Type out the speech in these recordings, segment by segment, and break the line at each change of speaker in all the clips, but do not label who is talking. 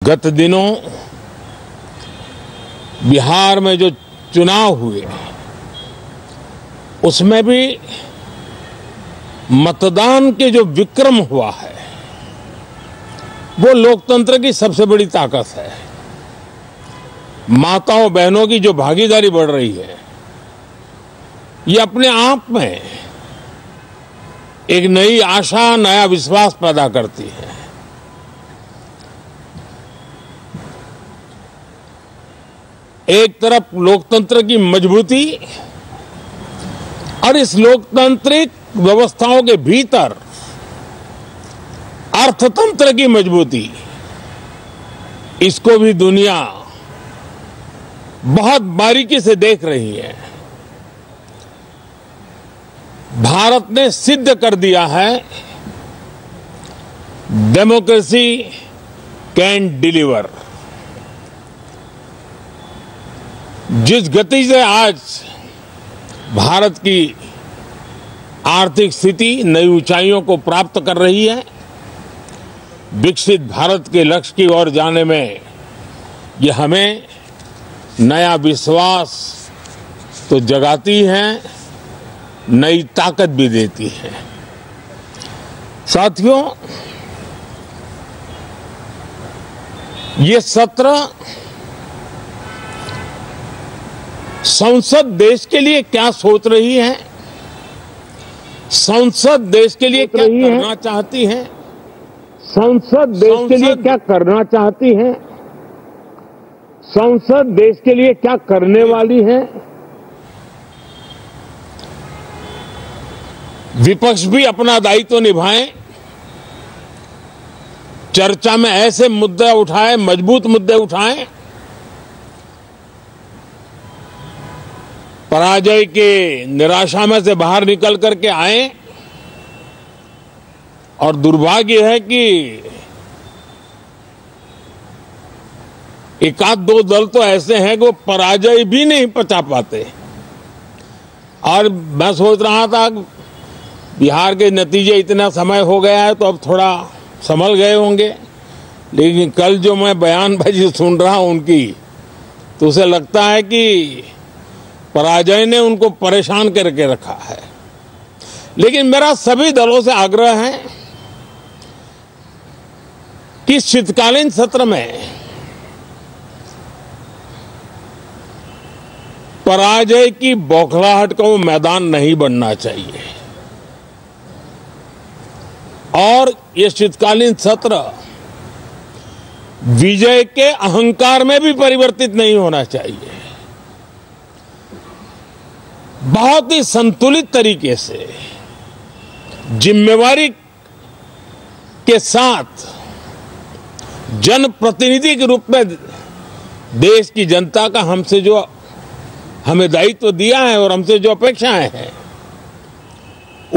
गत दिनों बिहार में जो चुनाव हुए उसमें भी मतदान के जो विक्रम हुआ है वो लोकतंत्र की सबसे बड़ी ताकत है। माताओं बहनों की जो भागीदारी बढ़ रही है ये अपने आप में एक नई आशा, नया विश्वास पैदा करती है। एक तरफ लोकतंत्र की मजबूती और इस लोकतांत्रिक व्यवस्थाओं के भीतर अर्थतंत्र की मजबूती, इसको भी दुनिया बहुत बारीकी से देख रही है। भारत ने सिद्ध कर दिया है डेमोक्रेसी कैन डिलीवर। जिस गति से आज भारत की आर्थिक स्थिति नई ऊंचाइयों को प्राप्त कर रही है, विकसित भारत के लक्ष्य की ओर जाने में ये हमें नया विश्वास तो जगाती है, नई ताकत भी देती है। साथियों, ये सत्र संसद देश के लिए क्या सोच रही है, संसद देश के लिए क्या करना चाहती है, संसद देश के लिए क्या करना चाहती है, संसद देश के लिए क्या करने वाली है। विपक्ष भी अपना दायित्व निभाएं, चर्चा में ऐसे मुद्दे उठाएं, मजबूत मुद्दे उठाएं, पराजय के निराशा में से बाहर निकल करके आए। और दुर्भाग्य है कि एक आध दो दल तो ऐसे हैं कि वो पराजय भी नहीं पचा पाते। और मैं सोच रहा था बिहार के नतीजे इतना समय हो गया है तो अब थोड़ा संभल गए होंगे, लेकिन कल जो मैं बयानबाजी सुन रहा हूं उनकी, तो उसे लगता है कि पराजय ने उनको परेशान करके रखा है। लेकिन मेरा सभी दलों से आग्रह है कि शीतकालीन सत्र में पराजय की बौखलाहट का वो मैदान नहीं बनना चाहिए और ये शीतकालीन सत्र विजय के अहंकार में भी परिवर्तित नहीं होना चाहिए। बहुत ही संतुलित तरीके से जिम्मेवारी के साथ जनप्रतिनिधि के रूप में देश की जनता का हमसे जो हमें दायित्व दिया है और हमसे जो अपेक्षाएं हैं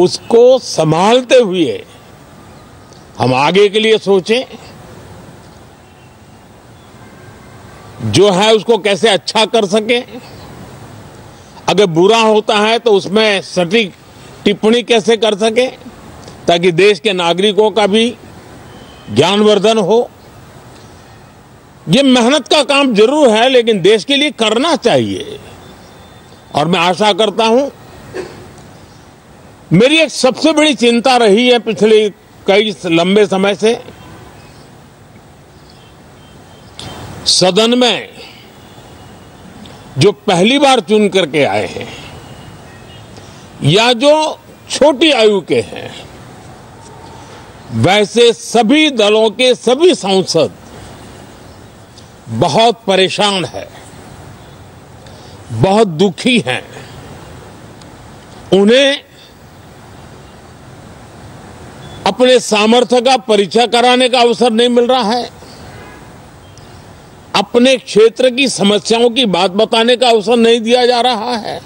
उसको संभालते हुए हम आगे के लिए सोचें, जो है उसको कैसे अच्छा कर सकें। अगर बुरा होता है तो उसमें सटीक टिप्पणी कैसे कर सके ताकि देश के नागरिकों का भी ज्ञानवर्धन हो। ये मेहनत का काम जरूर है लेकिन देश के लिए करना चाहिए। और मैं आशा करता हूं, मेरी एक सबसे बड़ी चिंता रही है पिछले कई लंबे समय से, सदन में जो पहली बार चुन करके आए हैं या जो छोटी आयु के हैं, वैसे सभी दलों के सभी सांसद बहुत परेशान हैं, बहुत दुखी हैं। उन्हें अपने सामर्थ्य का परिचय कराने का अवसर नहीं मिल रहा है, अपने क्षेत्र की समस्याओं की बात बताने का अवसर नहीं दिया जा रहा है।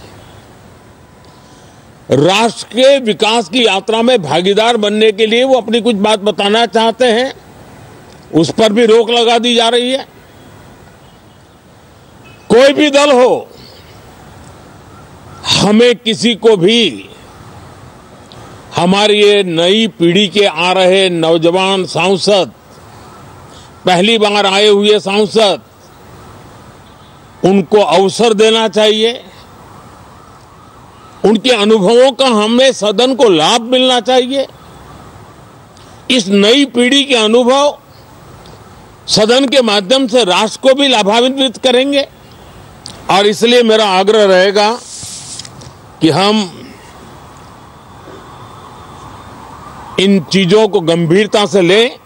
राष्ट्र के विकास की यात्रा में भागीदार बनने के लिए वो अपनी कुछ बात बताना चाहते हैं, उस पर भी रोक लगा दी जा रही है। कोई भी दल हो, हमें किसी को भी हमारी ये नई पीढ़ी के आ रहे नौजवान सांसद पहली बार आए हुए सांसद, उनको अवसर देना चाहिए। उनके अनुभवों का हमें सदन को लाभ मिलना चाहिए। इस नई पीढ़ी के अनुभव सदन के माध्यम से राष्ट्र को भी लाभान्वित करेंगे। और इसलिए मेरा आग्रह रहेगा कि हम इन चीजों को गंभीरता से लें।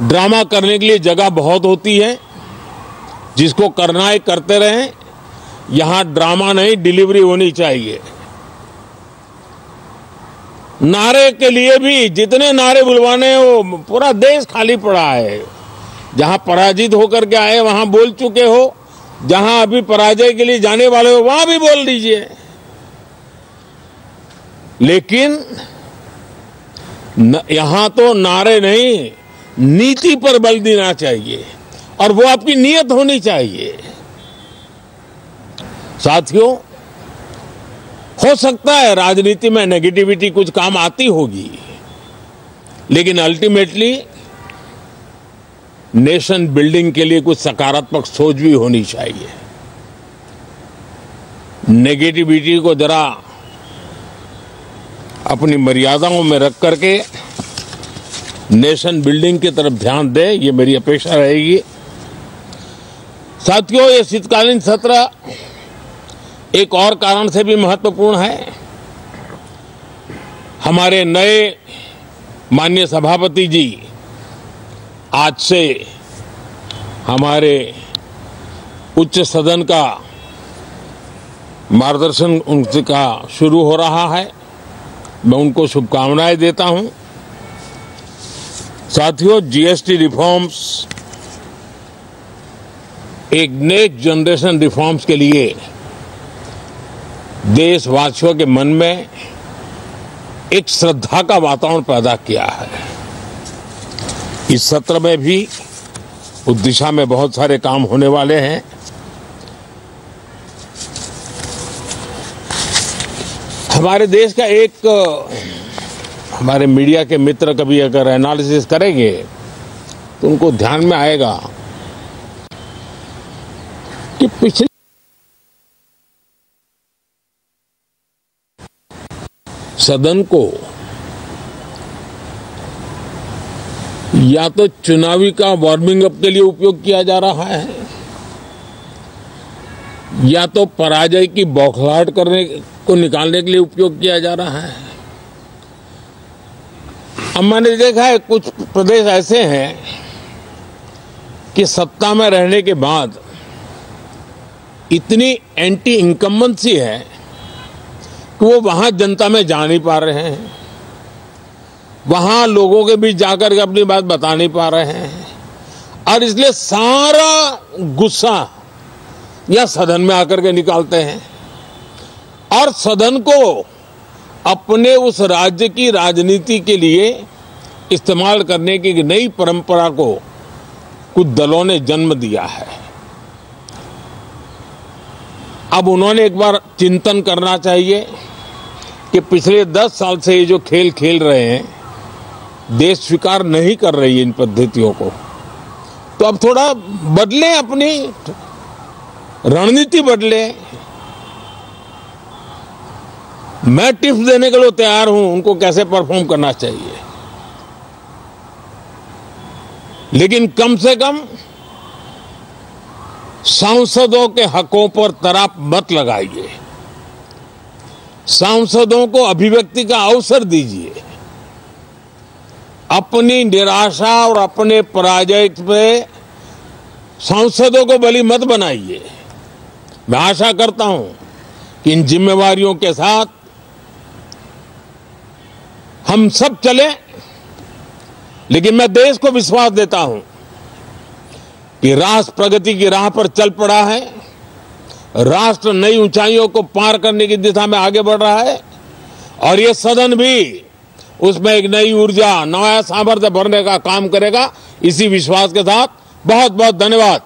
ड्रामा करने के लिए जगह बहुत होती है, जिसको करना है करते रहें। यहां ड्रामा नहीं, डिलीवरी होनी चाहिए। नारे के लिए भी जितने नारे बुलवाने हैं, वो पूरा देश खाली पड़ा है। जहां पराजित होकर के आए वहां बोल चुके हो, जहां अभी पराजय के लिए जाने वाले हो वहां भी बोल दीजिए। लेकिन यहां तो नारे नहीं, नीति पर बल देना चाहिए और वो आपकी नीयत होनी चाहिए। साथियों, हो सकता है राजनीति में नेगेटिविटी कुछ काम आती होगी, लेकिन अल्टीमेटली नेशन बिल्डिंग के लिए कुछ सकारात्मक सोच भी होनी चाहिए। नेगेटिविटी को जरा अपनी मर्यादाओं में रख करके नेशन बिल्डिंग की तरफ ध्यान दें, ये मेरी अपेक्षा रहेगी। साथियों, ये शीतकालीन सत्र एक और कारण से भी महत्वपूर्ण है। हमारे नए माननीय सभापति जी आज से हमारे उच्च सदन का मार्गदर्शन उनका शुरू हो रहा है। मैं उनको शुभकामनाएं देता हूं। साथियों, जीएसटी रिफॉर्म्स एक नेक्स्ट जनरेशन रिफॉर्म्स के लिए देशवासियों के मन में एक श्रद्धा का वातावरण पैदा किया है। इस सत्र में भी उस दिशा में बहुत सारे काम होने वाले हैं। हमारे देश का एक हमारे मीडिया के मित्र कभी अगर एनालिसिस करेंगे तो उनको ध्यान में आएगा कि पिछले सदन को या तो चुनावी का वार्मिंग अप के लिए उपयोग किया जा रहा है, या तो पराजय की बौखलाहट करने को निकालने के लिए उपयोग किया जा रहा है। अब मैंने देखा है कुछ प्रदेश ऐसे हैं कि सत्ता में रहने के बाद इतनी एंटी इनकम्बेंसी है कि वो वहां जनता में जा नहीं पा रहे हैं, वहां लोगों के बीच जाकर के अपनी बात बता नहीं पा रहे हैं, और इसलिए सारा गुस्सा या सदन में आकर के निकालते हैं और सदन को अपने उस राज्य की राजनीति के लिए इस्तेमाल करने की नई परंपरा को कुछ दलों ने जन्म दिया है। अब उन्होंने एक बार चिंतन करना चाहिए कि पिछले 10 साल से ये जो खेल खेल रहे हैं, देश स्वीकार नहीं कर रही है इन पद्धतियों को, तो अब थोड़ा बदलें, अपनी रणनीति बदलें। मैं टिप्स देने के लिए तैयार हूं उनको कैसे परफॉर्म करना चाहिए, लेकिन कम से कम सांसदों के हकों पर तराप मत लगाइए। सांसदों को अभिव्यक्ति का अवसर दीजिए। अपनी निराशा और अपने पराजय पे सांसदों को बलि मत बनाइए। मैं आशा करता हूं कि इन जिम्मेवारियों के साथ हम सब चलें, लेकिन मैं देश को विश्वास देता हूं कि राष्ट्र प्रगति की राह पर चल पड़ा है। राष्ट्र नई ऊंचाइयों को पार करने की दिशा में आगे बढ़ रहा है और ये सदन भी उसमें एक नई ऊर्जा, नया सामर्थ्य भरने का काम करेगा। इसी विश्वास के साथ बहुत बहुत धन्यवाद।